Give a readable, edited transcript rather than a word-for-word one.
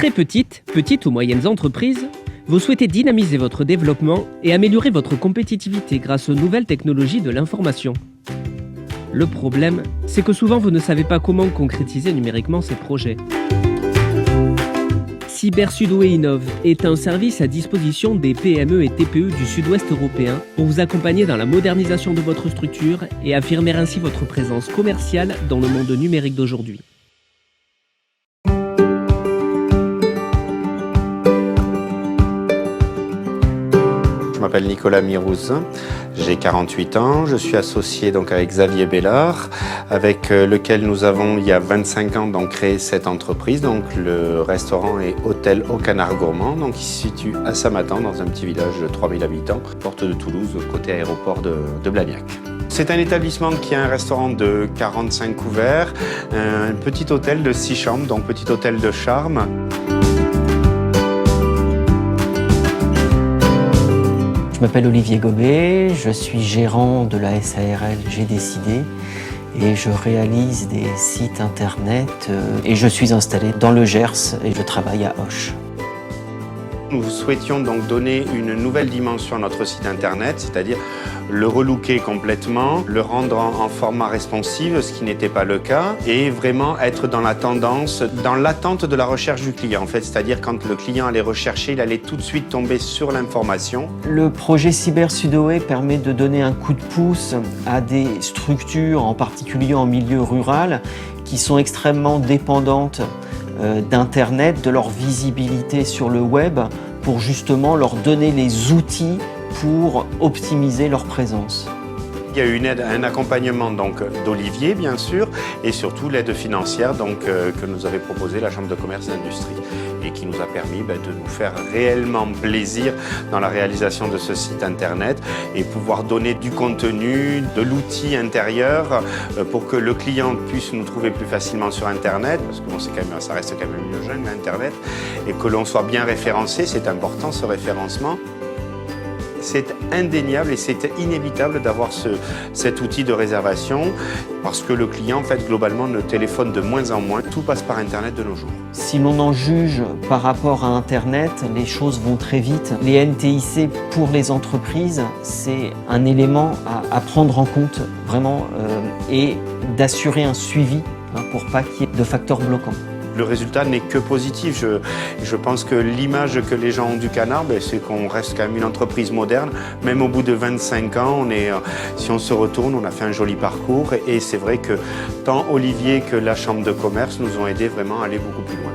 Très petite ou moyennes entreprises, vous souhaitez dynamiser votre développement et améliorer votre compétitivité grâce aux nouvelles technologies de l'information. Le problème, c'est que souvent vous ne savez pas comment concrétiser numériquement ces projets. Cybersudoé Innove est un service à disposition des PME et TPE du sud-ouest européen pour vous accompagner dans la modernisation de votre structure et affirmer ainsi votre présence commerciale dans le monde numérique d'aujourd'hui. Je m'appelle Nicolas Mirouz, j'ai 48 ans, je suis associé donc avec Xavier Bellard, avec lequel nous avons il y a 25 ans donc créé cette entreprise. Donc le restaurant et hôtel au Canard Gourmand, donc il se situe à Samatan dans un petit village de 3000 habitants, porte de Toulouse, côté aéroport de Blagnac. C'est un établissement qui a un restaurant de 45 couverts, un petit hôtel de 6 chambres, donc petit hôtel de charme. Je m'appelle Olivier Gobet, je suis gérant de la SARL J'ai décidé et je réalise des sites internet et je suis installé dans le Gers et je travaille à Auch. Nous souhaitions donc donner une nouvelle dimension à notre site internet, c'est-à-dire le relooker complètement, le rendre en format responsive, ce qui n'était pas le cas, et vraiment être dans la tendance, dans l'attente de la recherche du client, en fait, c'est-à-dire quand le client allait rechercher, il allait tout de suite tomber sur l'information. Le projet Cybersudoé permet de donner un coup de pouce à des structures, en particulier en milieu rural, qui sont extrêmement dépendantes d'Internet, de leur visibilité sur le web, pour justement leur donner les outils pour optimiser leur présence. Il y a eu une aide, un accompagnement d'Olivier bien sûr, et surtout l'aide financière que nous avait proposé la Chambre de commerce et d'industrie et qui nous a permis de nous faire réellement plaisir dans la réalisation de ce site internet et pouvoir donner du contenu, de l'outil intérieur pour que le client puisse nous trouver plus facilement sur internet, parce que bon, ça reste quand même une jungle internet, et que l'on soit bien référencé, c'est important ce référencement. C'est indéniable et c'est inévitable d'avoir cet outil de réservation parce que le client, en fait, globalement, ne téléphone de moins en moins. Tout passe par Internet de nos jours. Si l'on en juge par rapport à Internet, les choses vont très vite. Les NTIC pour les entreprises, c'est un élément à prendre en compte vraiment et d'assurer un suivi pour pas qu'il y ait de facteurs bloquants. Le résultat n'est que positif. Je pense que l'image que les gens ont du Canard, c'est qu'on reste quand même une entreprise moderne. Même au bout de 25 ans, si on se retourne, on a fait un joli parcours. Et c'est vrai que tant Olivier que la Chambre de commerce nous ont aidés vraiment à aller beaucoup plus loin.